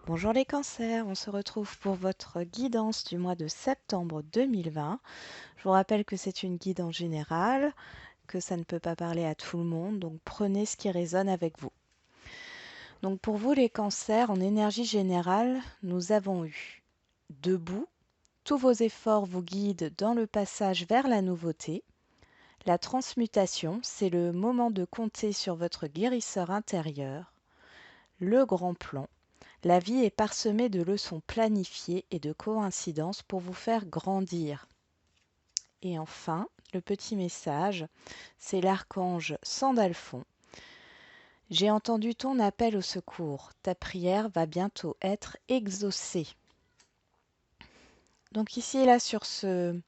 Bonjour les cancers, on se retrouve pour votre guidance du mois de septembre 2020. Je vous rappelle que c'est une guidance générale, que ça ne peut pas parler à tout le monde, donc prenez ce qui résonne avec vous. Donc pour vous les cancers, en énergie générale, nous avons eu debout, tous vos efforts vous guident dans le passage vers la nouveauté. La transmutation, c'est le moment de compter sur votre guérisseur intérieur. Le grand plan. La vie est parsemée de leçons planifiées et de coïncidences pour vous faire grandir. Et enfin, le petit message, c'est l'archange Sandalphon. J'ai entendu ton appel au secours. Ta prière va bientôt être exaucée. Donc ici et là, sur ce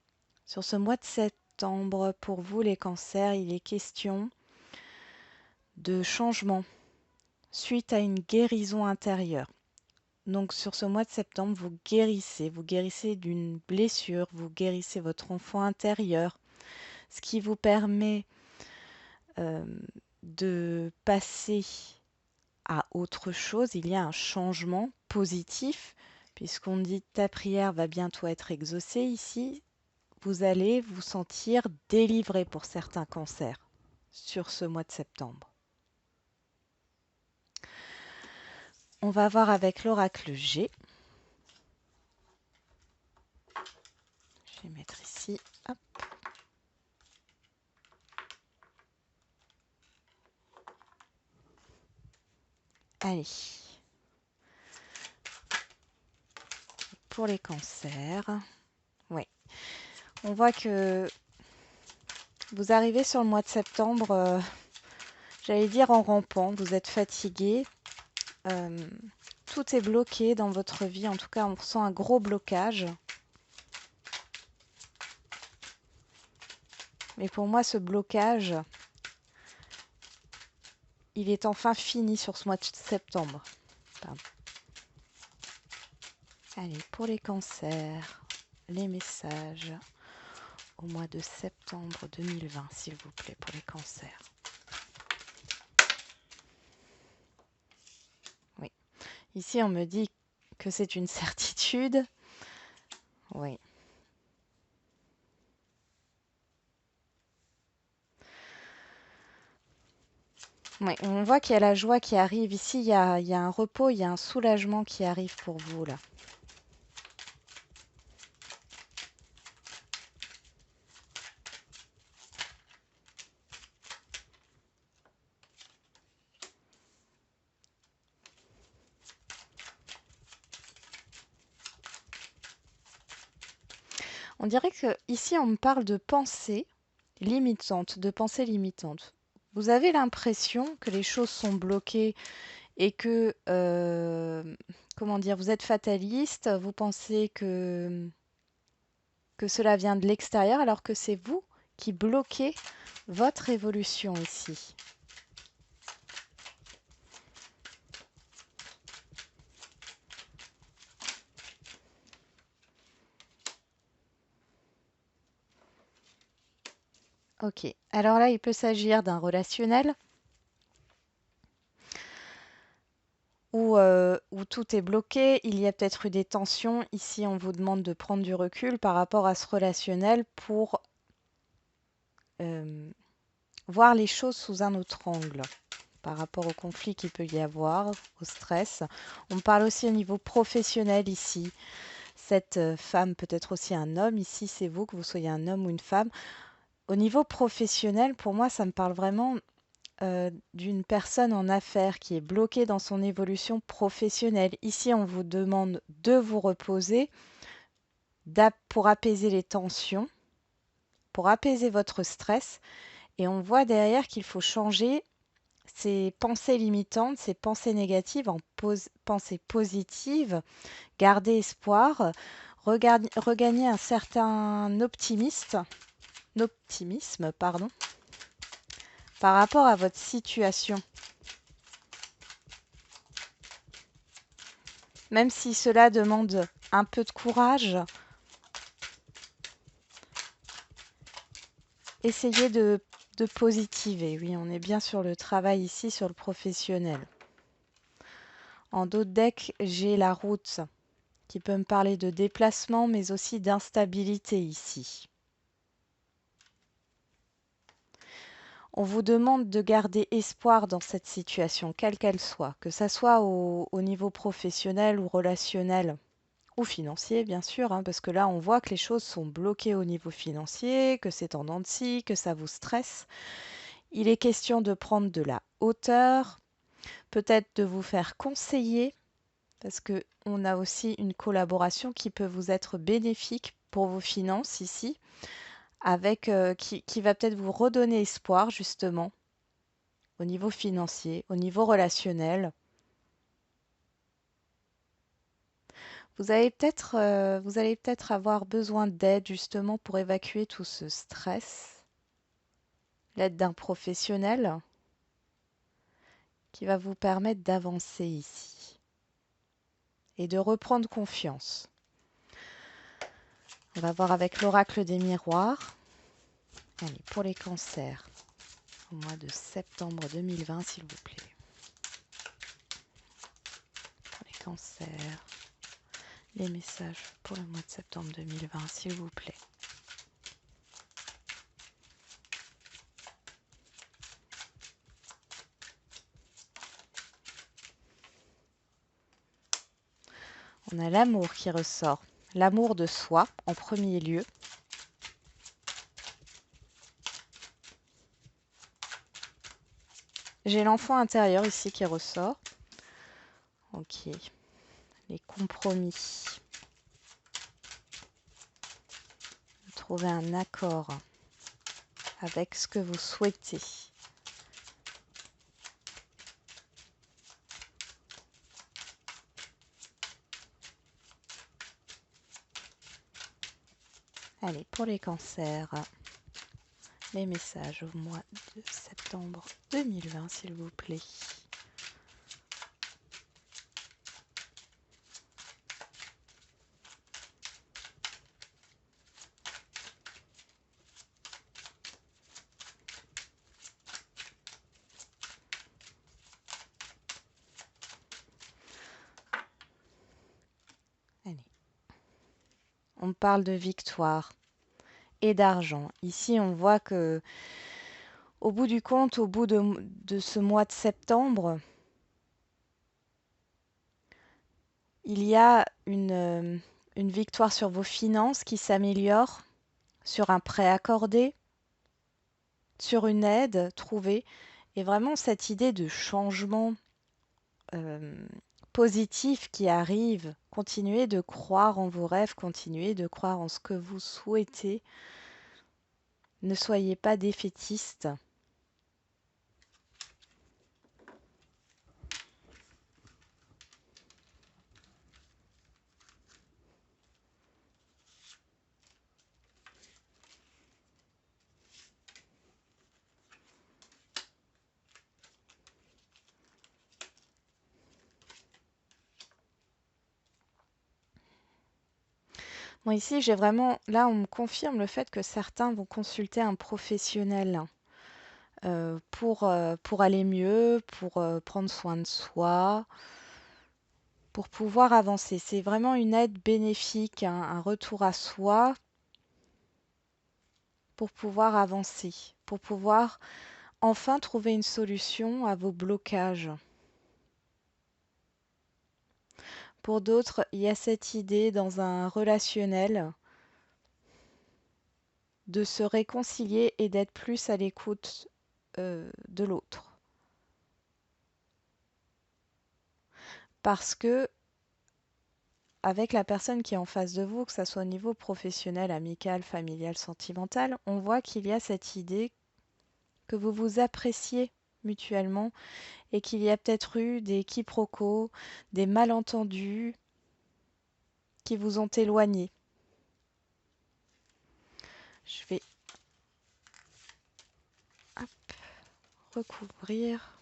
mois de septembre, pour vous les cancers, il est question de changement suite à une guérison intérieure. Donc sur ce mois de septembre, vous guérissez d'une blessure, vous guérissez votre enfant intérieur, ce qui vous permet euh, de passer à autre chose. Il y a un changement positif, puisqu'on dit ta prière va bientôt être exaucée ici. Vous allez vous sentir délivré pour certains cancers sur ce mois de septembre. On va voir avec l'oracle G. Je vais mettre ici. Hop. Allez. Pour les cancers, oui. On voit que vous arrivez sur le mois de septembre, j'allais dire en rampant, vous êtes fatigué. Tout est bloqué dans votre vie, en tout cas on ressent un gros blocage. Mais pour moi ce blocage, il est enfin fini sur ce mois de septembre. Pardon. Allez, pour les cancers, les messages au mois de septembre 2020, s'il vous plaît, pour les cancers. Oui. Ici, on me dit que c'est une certitude. Oui. Oui, on voit qu'il y a la joie qui arrive. Ici, il y a un repos, il y a un soulagement qui arrive pour vous, là. On dirait que ici, on me parle de pensée limitante, de pensée limitante. Vous avez l'impression que les choses sont bloquées et que, comment dire, vous êtes fataliste, vous pensez que cela vient de l'extérieur alors que c'est vous qui bloquez votre évolution ici. Ok, alors là, il peut s'agir d'un relationnel où tout est bloqué. Il y a peut-être eu des tensions. Ici, on vous demande de prendre du recul par rapport à ce relationnel pour euh, voir les choses sous un autre angle par rapport au conflit qu'il peut y avoir, au stress. On parle aussi au niveau professionnel ici. Cette femme peut être aussi un homme. Ici, c'est vous, que vous soyez un homme ou une femme. Au niveau professionnel, pour moi, ça me parle vraiment d'une personne en affaires qui est bloquée dans son évolution professionnelle. Ici, on vous demande de vous reposer pour apaiser les tensions, pour apaiser votre stress. Et on voit derrière qu'il faut changer ces pensées limitantes, ces pensées négatives en pensées positives, garder espoir, regagner un certain optimisme, pardon, par rapport à votre situation. Même si cela demande un peu de courage, essayez de positiver. Oui, on est bien sur le travail ici, sur le professionnel. En dos de deck, j'ai la route qui peut me parler de déplacement, mais aussi d'instabilité ici. On vous demande de garder espoir dans cette situation, quelle qu'elle soit, que ça soit au niveau professionnel ou relationnel ou financier, bien sûr, hein, parce que là, on voit que les choses sont bloquées au niveau financier, que c'est en dents de scie, que ça vous stresse. Il est question de prendre de la hauteur, peut-être de vous faire conseiller, parce que on a aussi une collaboration qui peut vous être bénéfique pour vos finances ici, avec qui va peut-être vous redonner espoir justement au niveau financier, au niveau relationnel. Vous allez peut-être avoir besoin d'aide justement pour évacuer tout ce stress, l'aide d'un professionnel qui va vous permettre d'avancer ici et de reprendre confiance. On va voir avec l'oracle des miroirs. Allez, pour les cancers, au mois de septembre 2020, s'il vous plaît. Pour les cancers, les messages pour le mois de septembre 2020, s'il vous plaît. On a l'amour qui ressort. L'amour de soi en premier lieu. J'ai l'enfant intérieur ici qui ressort. Ok. Les compromis. Trouver un accord avec ce que vous souhaitez. Allez, pour les cancers, les messages au mois de septembre 2020, s'il vous plaît. Allez. On parle de victoire et d'argent. Ici, on voit que au bout du compte, au bout de ce mois de septembre, il y a une victoire sur vos finances qui s'améliore, sur un prêt accordé, sur une aide trouvée. Et vraiment cette idée de changement euh, positif qui arrive, continuez de croire en vos rêves, continuez de croire en ce que vous souhaitez. Ne soyez pas défaitiste. Bon, ici, j'ai vraiment, là, on me confirme le fait que certains vont consulter un professionnel pour aller mieux, pour prendre soin de soi, pour pouvoir avancer. C'est vraiment une aide bénéfique, un retour à soi pour pouvoir avancer, pour pouvoir enfin trouver une solution à vos blocages. Pour d'autres, il y a cette idée dans un relationnel de se réconcilier et d'être plus à l'écoute de l'autre. Parce que avec la personne qui est en face de vous, que ce soit au niveau professionnel, amical, familial, sentimental, on voit qu'il y a cette idée que vous vous appréciez mutuellement et qu'il y a peut-être eu des quiproquos, des malentendus qui vous ont éloigné. Je vais hop, recouvrir.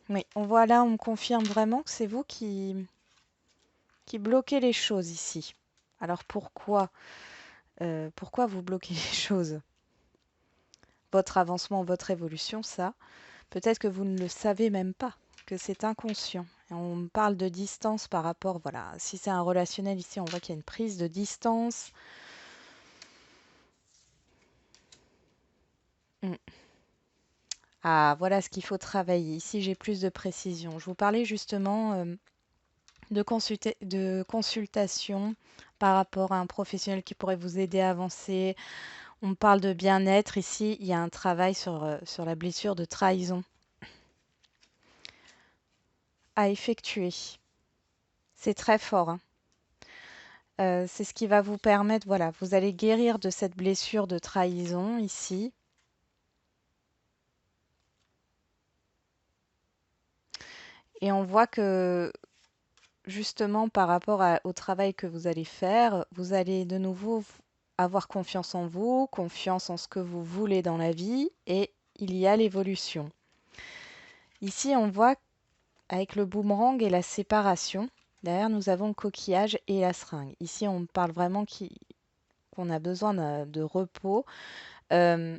Oui, on voit là, on me confirme vraiment que c'est vous qui bloquez les choses ici. Alors pourquoi? Pourquoi vous bloquez les choses? Votre avancement, votre évolution, ça, peut-être que vous ne le savez même pas, que c'est inconscient. Et on parle de distance par rapport, voilà, si c'est un relationnel ici, on voit qu'il y a une prise de distance. Mm. Ah, voilà ce qu'il faut travailler. Ici, j'ai plus de précision. Je vous parlais justement de consultation par rapport à un professionnel qui pourrait vous aider à avancer. On parle de bien-être. Ici, il y a un travail sur la blessure de trahison à effectuer. C'est très fort, hein. C'est ce qui va vous permettre, voilà, vous allez guérir de cette blessure de trahison ici. Et on voit que justement par rapport au travail que vous allez faire, vous allez de nouveau avoir confiance en vous, confiance en ce que vous voulez dans la vie et il y a l'évolution. Ici, on voit avec le boomerang et la séparation. Derrière, nous avons le coquillage et la seringue. Ici, on parle vraiment qu'on a besoin de repos. Euh,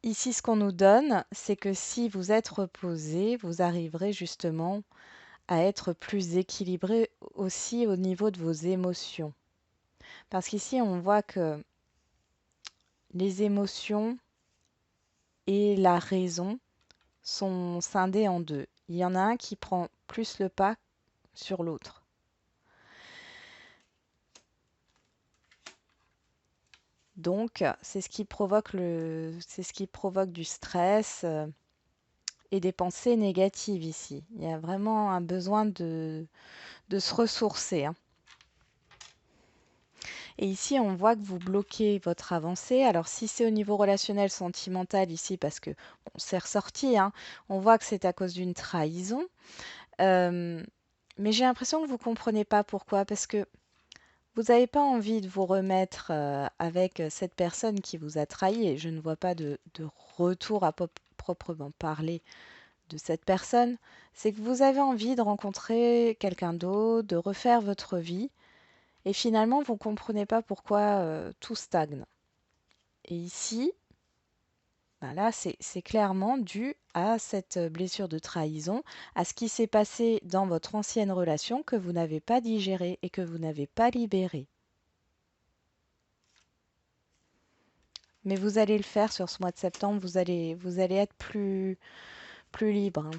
Ici, ce qu'on nous donne, c'est que si vous êtes reposé, vous arriverez justement à être plus équilibré aussi au niveau de vos émotions. Parce qu'ici, on voit que les émotions et la raison sont scindées en deux. Il y en a un qui prend plus le pas sur l'autre. Donc, c'est ce qui provoque du stress et des pensées négatives ici. Il y a vraiment un besoin de se ressourcer, hein. Et ici, on voit que vous bloquez votre avancée. Alors, si c'est au niveau relationnel, sentimental ici, parce que bon, c'est ressorti, hein, on voit que c'est à cause d'une trahison. Euh, mais j'ai l'impression que vous ne comprenez pas pourquoi. Parce que vous n'avez pas envie de vous remettre avec cette personne qui vous a trahi. Et je ne vois pas de retour à proprement parler de cette personne. C'est que vous avez envie de rencontrer quelqu'un d'autre, de refaire votre vie. Et finalement, vous ne comprenez pas pourquoi tout stagne. Et ici, ben là, c'est clairement dû à cette blessure de trahison, à ce qui s'est passé dans votre ancienne relation que vous n'avez pas digéré et que vous n'avez pas libéré. Mais vous allez le faire sur ce mois de septembre, vous allez être plus libre, hein,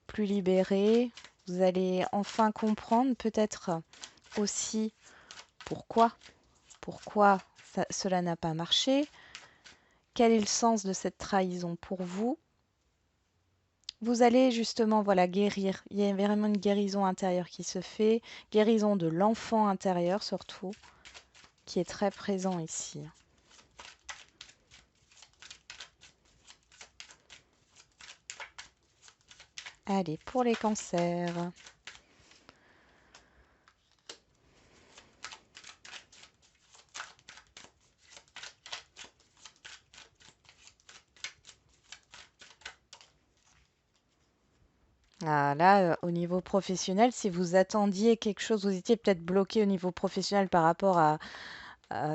plus libéré. Vous allez enfin comprendre peut-être aussi pourquoi, cela n'a pas marché. Quel est le sens de cette trahison pour vous? Vous allez justement, voilà, guérir. Il y a vraiment une guérison intérieure qui se fait, guérison de l'enfant intérieur surtout, qui est très présent ici. Allez, pour les cancers. Ah, là, au niveau professionnel, si vous attendiez quelque chose, vous étiez peut-être bloqué au niveau professionnel par rapport à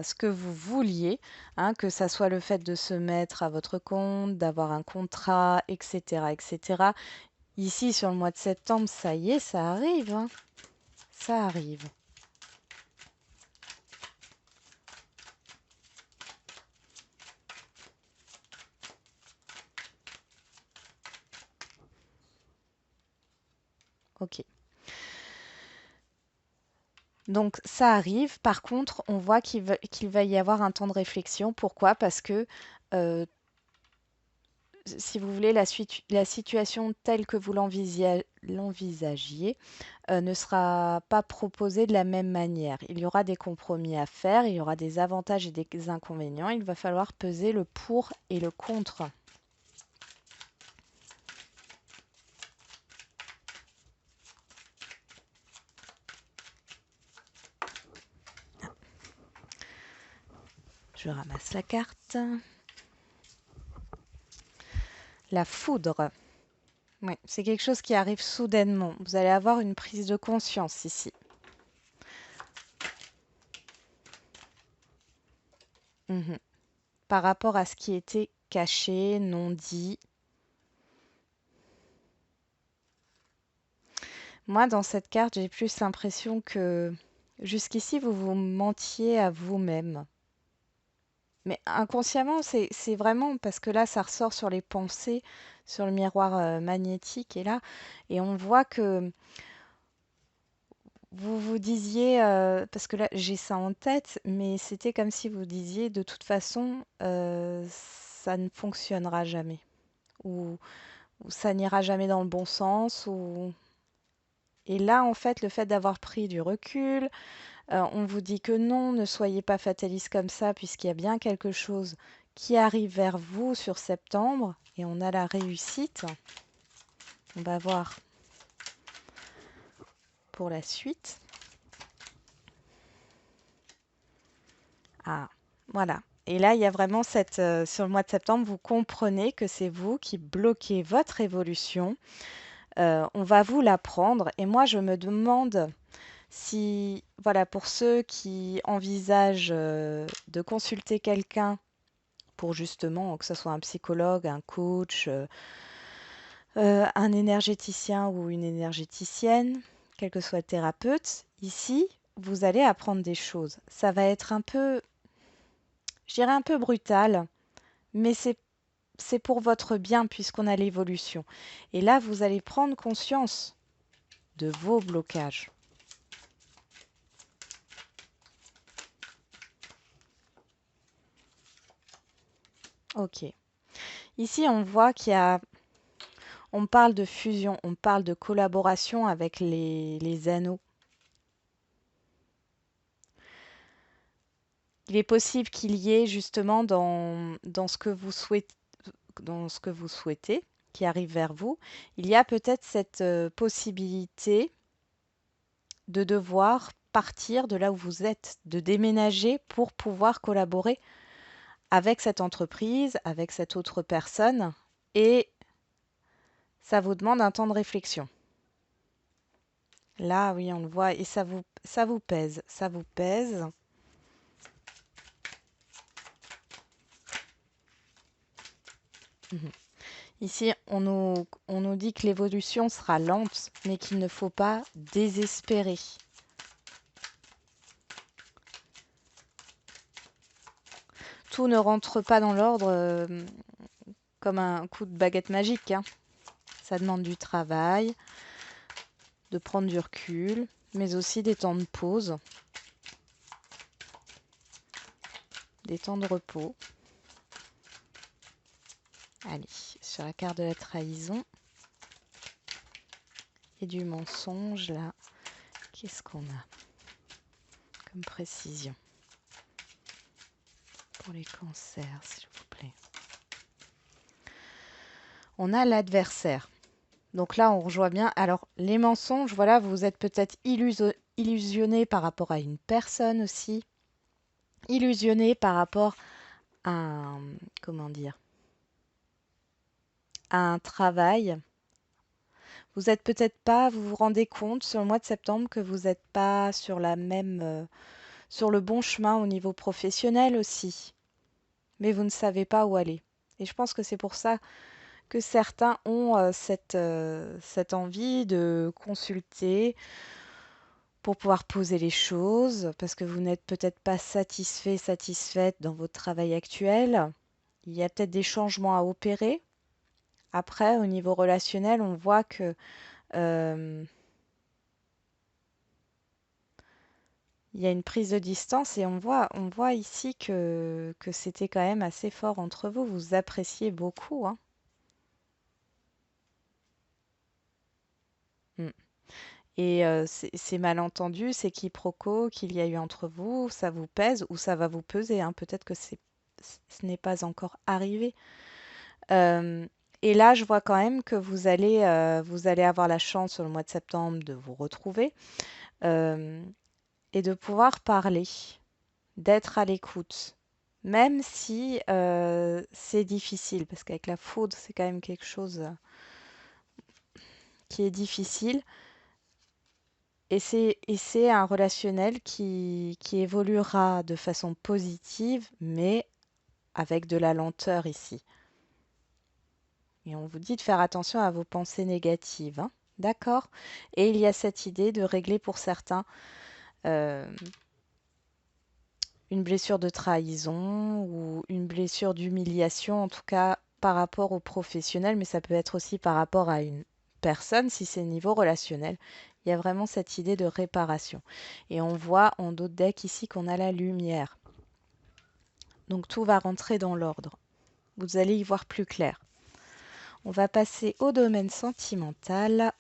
ce que vous vouliez, hein, que ça soit le fait de se mettre à votre compte, d'avoir un contrat, etc., etc. Ici, sur le mois de septembre, ça y est, ça arrive, hein. Ça arrive. Ok. Donc ça arrive. Par contre, on voit qu'il va y avoir un temps de réflexion. Pourquoi? Parce que euh, si vous voulez, la situation telle que vous l'envisagiez ne sera pas proposée de la même manière. Il y aura des compromis à faire, il y aura des avantages et des inconvénients. Il va falloir peser le pour et le contre. Je ramasse la carte. La foudre. Oui, c'est quelque chose qui arrive soudainement. Vous allez avoir une prise de conscience ici. Mhm. Par rapport à ce qui était caché, non dit. Moi, dans cette carte, j'ai plus l'impression que jusqu'ici, vous vous mentiez à vous-même. Mais inconsciemment, c'est vraiment parce que là, ça ressort sur les pensées, sur le miroir magnétique et là, et on voit que vous vous disiez, parce que là, j'ai ça en tête, mais c'était comme si vous disiez, de toute façon, ça ne fonctionnera jamais, ou ça n'ira jamais dans le bon sens, ou... Et là, en fait, le fait d'avoir pris du recul, on vous dit que non, ne soyez pas fataliste comme ça, puisqu'il y a bien quelque chose qui arrive vers vous sur septembre, et on a la réussite. On va voir pour la suite. Ah, voilà. Et là, il y a vraiment cette, sur le mois de septembre, vous comprenez que c'est vous qui bloquez votre évolution. On va vous l'apprendre. Et moi, je me demande si, voilà, pour ceux qui envisagent de consulter quelqu'un pour justement que ce soit un psychologue, un coach, un énergéticien ou une énergéticienne, quel que soit le thérapeute, ici, vous allez apprendre des choses. Ça va être un peu, je dirais un peu brutal, mais c'est pour votre bien puisqu'on a l'évolution. Et là, vous allez prendre conscience de vos blocages. Ok. Ici, on voit qu'il y a, on parle de fusion, on parle de collaboration avec les anneaux. Il est possible qu'il y ait justement dans ce que vous souhaitez, dans ce que vous souhaitez, qui arrive vers vous, il y a peut-être cette possibilité de devoir partir de là où vous êtes, de déménager pour pouvoir collaborer avec cette entreprise, avec cette autre personne, et ça vous demande un temps de réflexion. Là, oui, on le voit, et ça vous pèse, ça vous pèse. Mhm. Ici, on nous dit que l'évolution sera lente, mais qu'il ne faut pas désespérer. Tout ne rentre pas dans l'ordre comme un coup de baguette magique, hein. Ça demande du travail, de prendre du recul, mais aussi des temps de pause, des temps de repos. Allez, sur la carte de la trahison et du mensonge, là, qu'est-ce qu'on a comme précision pour les cancers, s'il vous plaît? On a l'adversaire. Donc là, on rejoint bien. Alors, les mensonges, voilà, vous êtes peut-être illusionné par rapport à une personne aussi, illusionné par rapport à un, comment dire, à un travail. Vous êtes peut-être pas, vous vous rendez compte sur le mois de septembre que vous n'êtes pas sur la même, sur le bon chemin au niveau professionnel aussi, mais vous ne savez pas où aller. Et je pense que c'est pour ça que certains ont cette envie de consulter pour pouvoir poser les choses, parce que vous n'êtes peut-être pas satisfait, satisfaite dans votre travail actuel. Il y a peut-être des changements à opérer. Après, au niveau relationnel, on voit que euh, il y a une prise de distance et on voit ici que c'était quand même assez fort entre vous. Vous appréciez beaucoup, hein. Mm. Et ces malentendus, ces quiproquos qu'il y a eu entre vous, ça vous pèse ou ça va vous peser, hein. Peut-être que ce n'est pas encore arrivé. Euh, et là, je vois quand même que vous allez avoir la chance sur le mois de septembre de vous retrouver euh, et de pouvoir parler, d'être à l'écoute, même si c'est difficile, parce qu'avec la foudre, c'est quand même quelque chose qui est difficile. Et c'est un relationnel qui évoluera de façon positive, mais avec de la lenteur ici. Et on vous dit de faire attention à vos pensées négatives, hein. D'accord? Et il y a cette idée de régler pour certains euh, une blessure de trahison ou une blessure d'humiliation, en tout cas par rapport au professionnel, mais ça peut être aussi par rapport à une personne si c'est niveau relationnel. Il y a vraiment cette idée de réparation. Et on voit en d'autres decks ici qu'on a la lumière. Donc tout va rentrer dans l'ordre. Vous allez y voir plus clair. On va passer au domaine sentimental.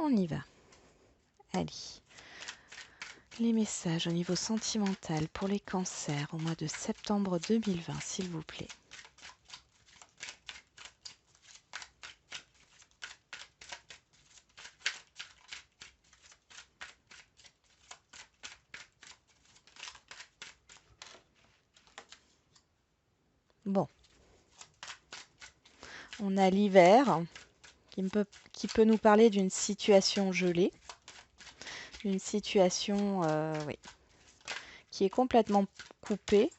On y va. Allez. Les messages au niveau sentimental pour les cancers au mois de septembre 2020, s'il vous plaît. Bon, on a l'hiver qui peut nous parler d'une situation gelée, une situation oui, qui est complètement coupée.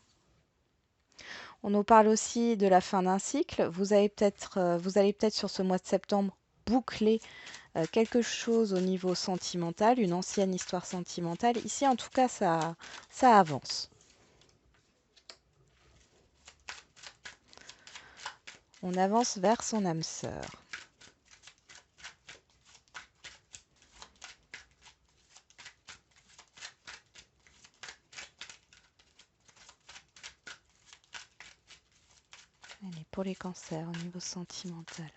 On nous parle aussi de la fin d'un cycle. Vous allez peut-être sur ce mois de septembre boucler quelque chose au niveau sentimental, une ancienne histoire sentimentale. Ici, en tout cas, ça avance. On avance vers son âme sœur. Allez, pour les cancers au niveau sentimental,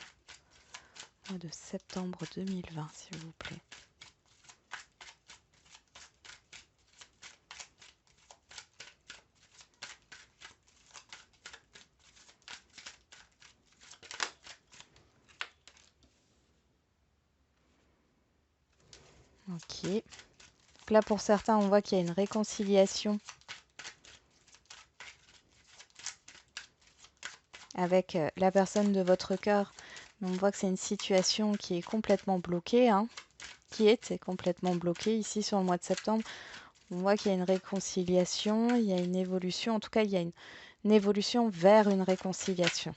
mois de septembre 2020, s'il vous plaît. Ok. Donc là, pour certains, on voit qu'il y a une réconciliation avec la personne de votre cœur. On voit que c'est une situation qui est complètement bloquée, hein, qui était complètement bloquée ici sur le mois de septembre. On voit qu'il y a une réconciliation, il y a une évolution. En tout cas, il y a une évolution vers une réconciliation.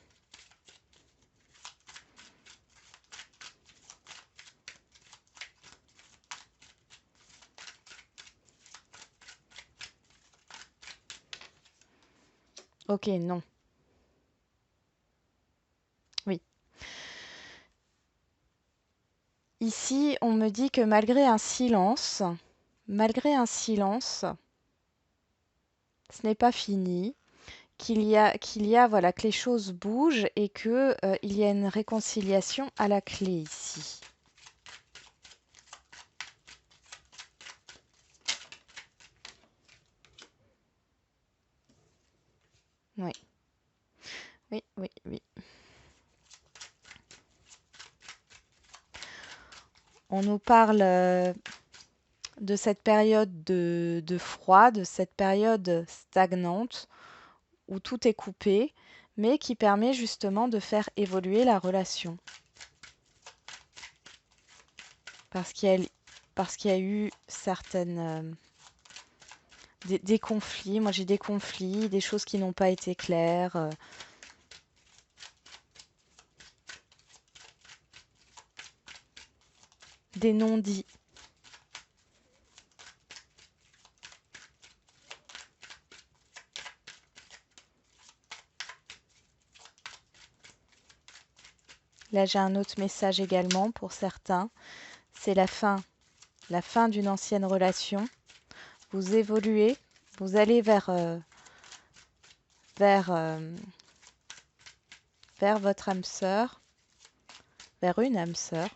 Ok, non. Oui. Ici, on me dit que malgré un silence, ce n'est pas fini, voilà, que les choses bougent et que il y a une réconciliation à la clé ici. Oui, oui, oui, oui. On nous parle de cette période de froid, de cette période stagnante où tout est coupé, mais qui permet justement de faire évoluer la relation. Parce qu'il y a eu des conflits. Moi, j'ai des conflits, des choses qui n'ont pas été claires. Des non-dits. Là, j'ai un autre message également pour certains. C'est la fin d'une ancienne relation. Vous évoluez, vous allez vers, vers votre âme sœur, vers une âme sœur,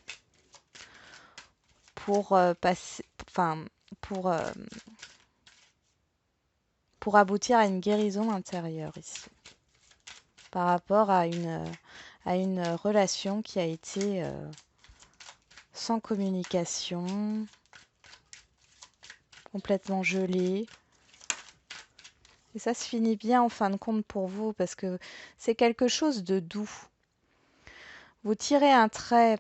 pour passer, enfin, pour, euh, pour aboutir à une guérison intérieure ici, par rapport à une relation qui a été sans communication, complètement gelé. Et ça se finit bien en fin de compte pour vous parce que c'est quelque chose de doux. Vous tirez un trait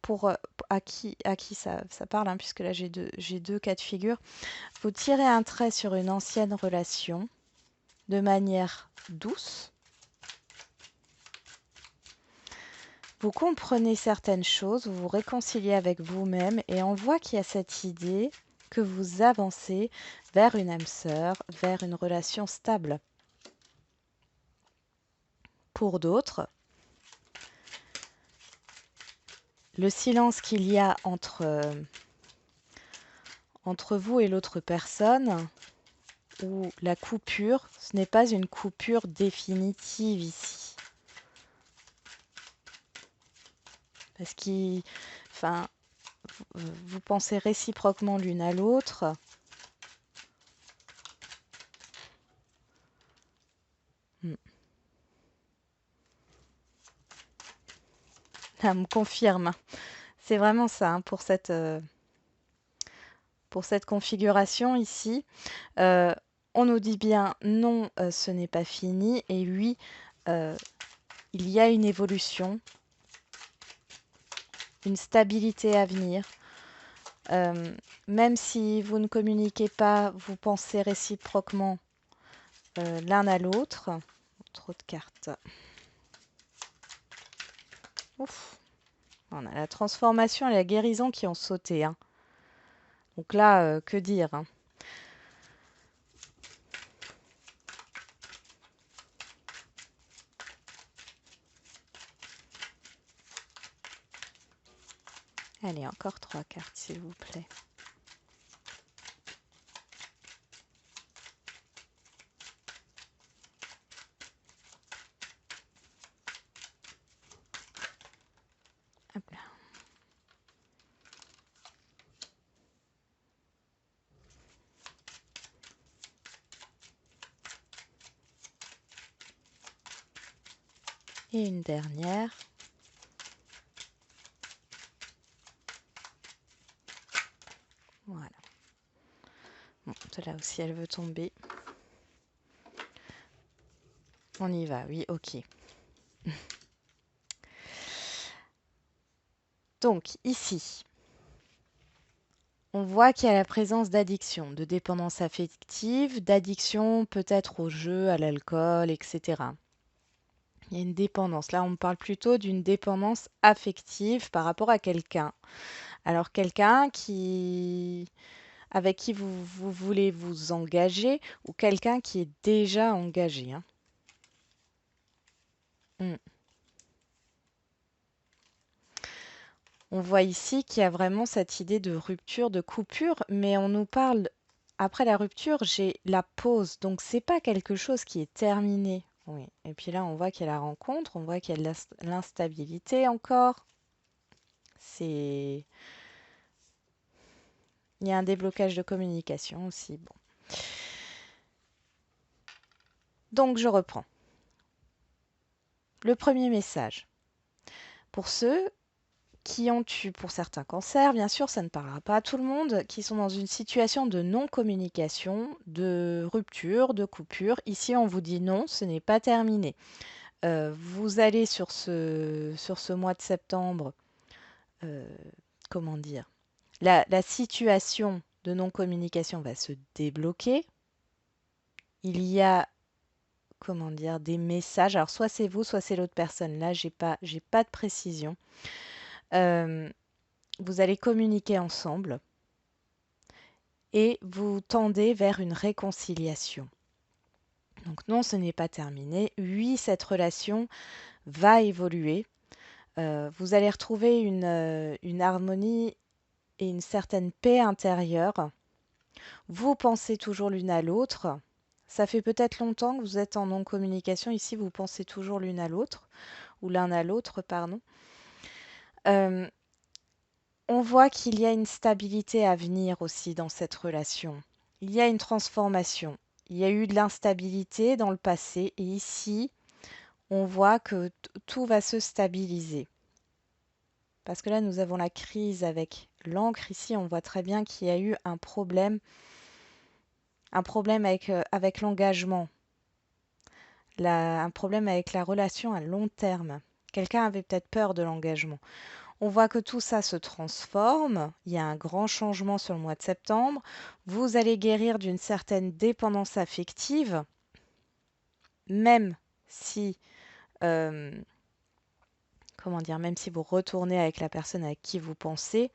pour à qui ça parle, hein, puisque là j'ai deux cas de figure. Vous tirez un trait sur une ancienne relation de manière douce. Vous comprenez certaines choses, vous vous réconciliez avec vous-même et on voit qu'il y a cette idée que vous avancez vers une âme sœur, vers une relation stable. Pour d'autres, le silence qu'il y a entre vous et l'autre personne, ou la coupure, ce n'est pas une coupure définitive ici. Parce que, enfin, vous pensez réciproquement l'une à l'autre. Ça me confirme. C'est vraiment ça, hein, pour cette configuration ici. Euh, on nous dit bien non, ce n'est pas fini. Et oui, euh, il y a une évolution, une stabilité à venir. Euh, même si vous ne communiquez pas, vous pensez réciproquement l'un à l'autre. Trop de cartes. Ouf. On a la transformation et la guérison qui ont sauté, hein. Donc là, que dire, hein. Allez, encore 3 cartes, s'il vous plaît. Hop là. Et une dernière. Voilà. Bon, celle-là aussi, elle veut tomber. On y va, oui, ok. Donc, ici, on voit qu'il y a la présence d'addiction, de dépendance affective, d'addiction peut-être au jeu, à l'alcool, etc. Il y a une dépendance. Là, on parle plutôt d'une dépendance affective par rapport à quelqu'un. Alors, quelqu'un avec qui vous voulez vous engager ou quelqu'un qui est déjà engagé, hein. Mm. On voit ici qu'il y a vraiment cette idée de rupture, de coupure, mais on nous parle, après la rupture, j'ai la pause, donc c'est pas quelque chose qui est terminé. Oui. Et puis là, on voit qu'il y a la rencontre, on voit qu'il y a de l'instabilité encore. C'est... Il y a un déblocage de communication aussi. Bon. Donc je reprends. Le premier message. Pour ceux qui ont eu, pour certains cancers, bien sûr, ça ne parlera pas à tout le monde, qui sont dans une situation de non-communication, de rupture, de coupure. Ici, on vous dit non, ce n'est pas terminé. Vous allez sur ce mois de septembre, euh, comment dire, la situation de non-communication va se débloquer. Il y a, comment dire, des messages. Alors, soit c'est vous, soit c'est l'autre personne. Là, j'ai pas de précision. Euh, vous allez communiquer ensemble et vous tendez vers une réconciliation. Donc non, ce n'est pas terminé. Oui, cette relation va évoluer. Vous allez retrouver une harmonie et une certaine paix intérieure. Vous pensez toujours l'une à l'autre. Ça fait peut-être longtemps que vous êtes en non-communication. Ici, vous pensez toujours l'une à l'autre, ou l'un à l'autre, pardon. Euh, on voit qu'il y a une stabilité à venir aussi dans cette relation. Il y a une transformation. Il y a eu de l'instabilité dans le passé et ici, on voit que tout va se stabiliser. Parce que là, nous avons la crise avec l'encre. Ici, on voit très bien qu'il y a eu un problème un problème avec l'engagement, un problème avec la relation à long terme. Quelqu'un avait peut-être peur de l'engagement. On voit que tout ça se transforme. Il y a un grand changement sur le mois de septembre. Vous allez guérir d'une certaine dépendance affective, même si, euh, comment dire, même si vous retournez avec la personne avec qui vous pensez,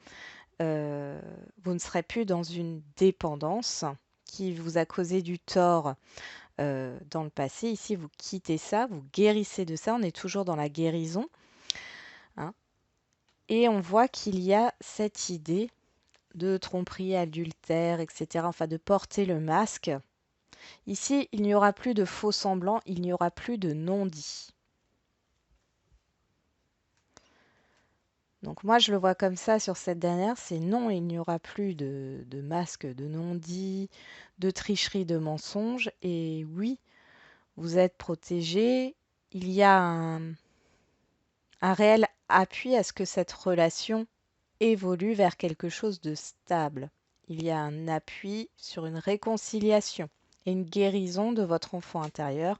vous ne serez plus dans une dépendance qui vous a causé du tort dans le passé. Ici, vous quittez ça, vous guérissez de ça. On est toujours dans la guérison, hein. Et on voit qu'il y a cette idée de tromperie, adultère, etc. Enfin, de porter le masque. Ici, il n'y aura plus de faux semblants, il n'y aura plus de non-dit. Donc moi, je le vois comme ça sur cette dernière, c'est non, il n'y aura plus de masque, de non-dit, de tricherie, de mensonge. Et oui, vous êtes protégé. Il y a un réel appui à ce que cette relation évolue vers quelque chose de stable. Il y a un appui sur une réconciliation et une guérison de votre enfant intérieur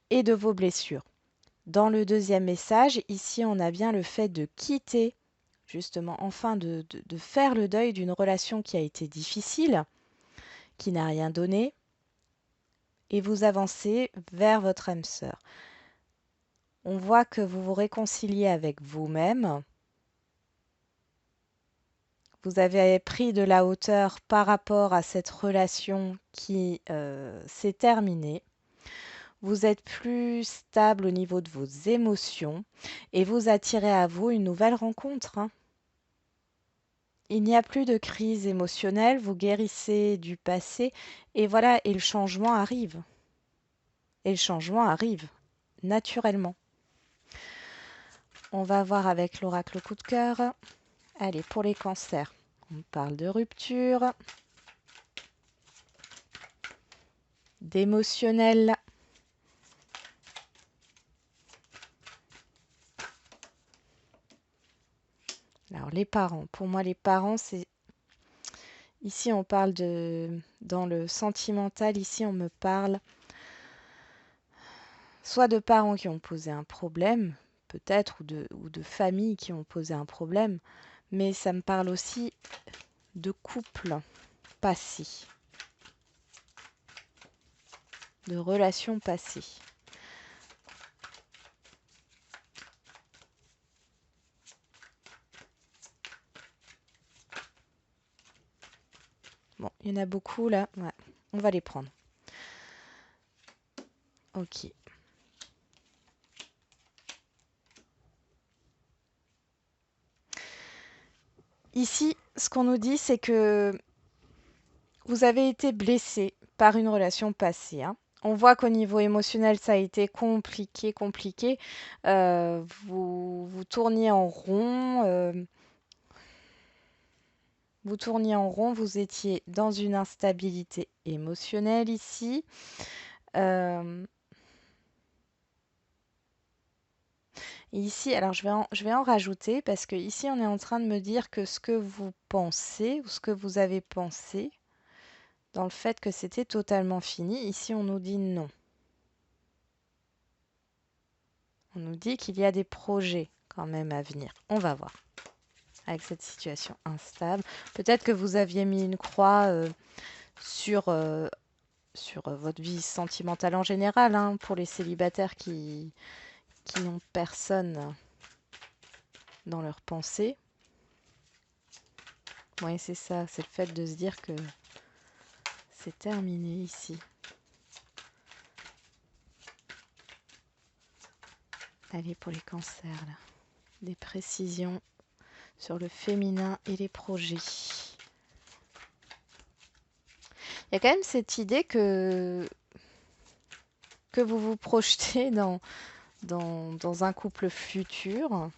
et de vos blessures. Dans le deuxième message, ici, on a bien le fait de quitter, justement, enfin de faire le deuil d'une relation qui a été difficile, qui n'a rien donné, et vous avancez vers votre âme sœur. On voit que vous vous réconciliez avec vous-même. Vous avez pris de la hauteur par rapport à cette relation qui s'est terminée. Vous êtes plus stable au niveau de vos émotions et vous attirez à vous une nouvelle rencontre, hein. Il n'y a plus de crise émotionnelle, vous guérissez du passé et voilà, et le changement arrive. Et le changement arrive naturellement. On va voir avec l'oracle coup de cœur. Allez, pour les cancers, on parle de rupture, d'émotionnel. Alors les parents, pour moi les parents c'est... Ici on parle de... Dans le sentimental, ici on me parle soit de parents qui ont posé un problème, peut-être, ou de familles qui ont posé un problème, mais ça me parle aussi de couples passés, de relations passées. Bon, il y en a beaucoup là, ouais. On va les prendre. Ok. Ici, ce qu'on nous dit, c'est que vous avez été blessé par une relation passée, hein. On voit qu'au niveau émotionnel, ça a été compliqué. Vous tourniez en rond. Vous tourniez en rond, vous étiez dans une instabilité émotionnelle ici. Euh, Ici, alors je vais en rajouter parce que ici on est en train de me dire que ce que vous pensez ou ce que vous avez pensé dans le fait que c'était totalement fini, ici on nous dit non. On nous dit qu'il y a des projets quand même à venir. On va voir avec cette situation instable. Peut-être que vous aviez mis une croix sur votre vie sentimentale en général, hein, pour les célibataires qui n'ont personne dans leurs pensées. Oui, c'est ça, c'est le fait de se dire que c'est terminé ici. Allez, pour les cancers, là. Des précisions sur le féminin et les projets. Il y a quand même cette idée que vous vous projetez dans un couple futur.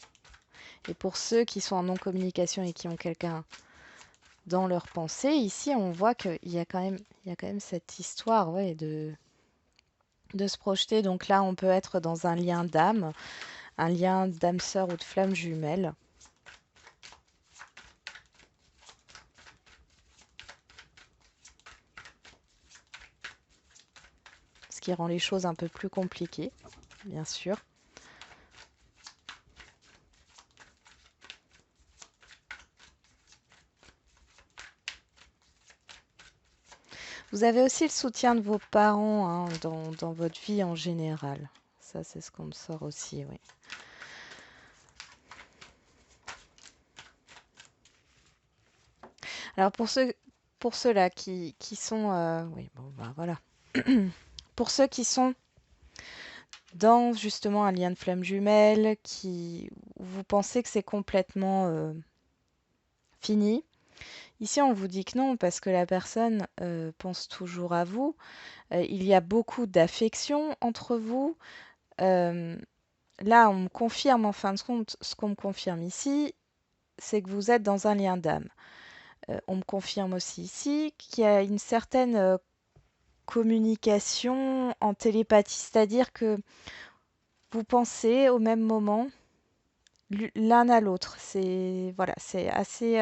Et pour ceux qui sont en non-communication et qui ont quelqu'un dans leur pensée, ici on voit qu'il y a quand même cette histoire, ouais, de se projeter. Donc là, on peut être dans un lien d'âme, un lien d'âme sœur ou de flamme jumelle. ce qui rend les choses un peu plus compliquées, bien sûr. Vous avez aussi le soutien de vos parents hein, dans votre vie en général. Ça, c'est ce qu'on me sort aussi, oui. Alors pour ceux-là qui sont... oui, bon, ben voilà. Pour ceux qui sont dans justement un lien de flamme jumelle, où vous pensez que c'est complètement fini, ici on vous dit que non, parce que la personne pense toujours à vous. Il y a beaucoup d'affection entre vous. Euh, Là, on me confirme en fin de compte, ce qu'on me confirme ici, c'est que vous êtes dans un lien d'âme. On me confirme aussi ici qu'il y a une certaine communication en télépathie, c'est-à-dire que vous pensez au même moment l'un à l'autre. C'est voilà, c'est assez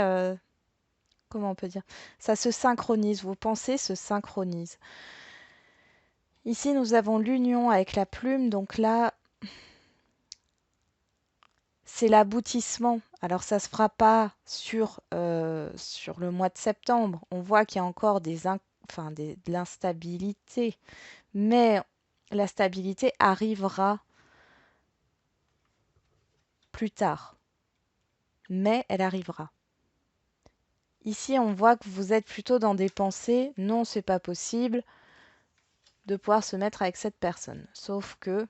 comment on peut dire? Ça se synchronise, vos pensées se synchronisent. Ici, nous avons l'union avec la plume, donc là, c'est l'aboutissement. Alors, ça se fera pas sur le mois de septembre. On voit qu'il y a encore de l'instabilité, mais la stabilité arrivera plus tard. Mais elle arrivera. Ici, on voit que vous êtes plutôt dans des pensées, non, c'est pas possible de pouvoir se mettre avec cette personne. Sauf que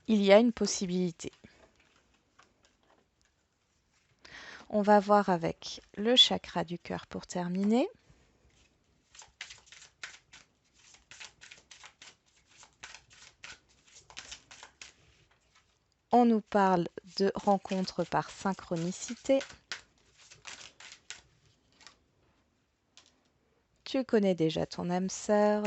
il y a une possibilité. On va voir avec le chakra du cœur pour terminer. On nous parle de rencontre par synchronicité. Tu connais déjà ton âme sœur.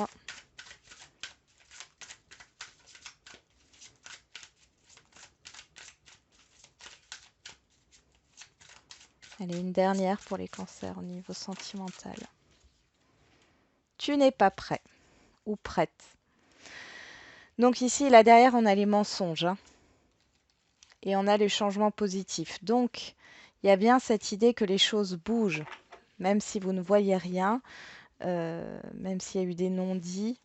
Allez, une dernière pour les cancers au niveau sentimental. Tu n'es pas prêt ou prête. Donc ici, là derrière, on a les mensonges. Hein, et on a les changements positifs. Donc, il y a bien cette idée que les choses bougent. Même si vous ne voyez rien, même s'il y a eu des non-dits,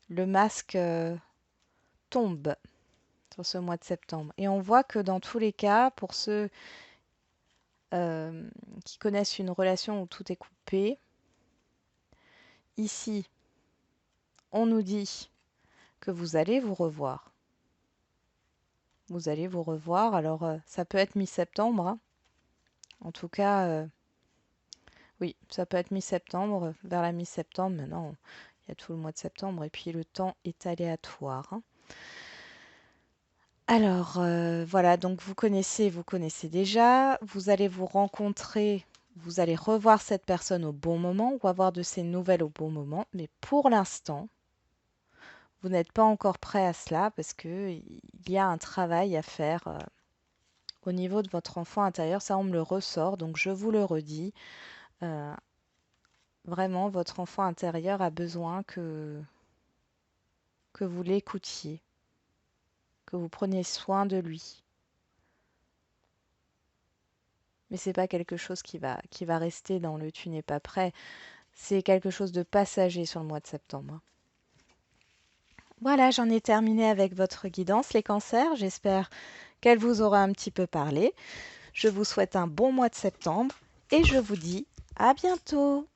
le masque tombe sur ce mois de septembre. Et on voit que dans tous les cas, pour ceux qui connaissent une relation où tout est coupé, ici, on nous dit que vous allez vous revoir. Vous allez vous revoir. Alors, ça peut être mi-septembre. Hein. En tout cas, oui, ça peut être mi-septembre, vers la mi-septembre. Maintenant, il y a tout le mois de septembre et puis le temps est aléatoire. Hein. Alors, voilà, donc vous connaissez déjà. Vous allez vous rencontrer, vous allez revoir cette personne au bon moment ou avoir de ses nouvelles au bon moment. Mais pour l'instant, vous n'êtes pas encore prêt à cela parce qu'il y a un travail à faire au niveau de votre enfant intérieur. Ça, on me le ressort, donc je vous le redis. Euh, Vraiment, votre enfant intérieur a besoin que vous l'écoutiez, que vous preniez soin de lui. Mais c'est pas quelque chose qui va rester dans le tu n'es pas prêt. C'est quelque chose de passager sur le mois de septembre. Voilà, j'en ai terminé avec votre guidance, les cancers. J'espère qu'elle vous aura un petit peu parlé. Je vous souhaite un bon mois de septembre et je vous dis à bientôt.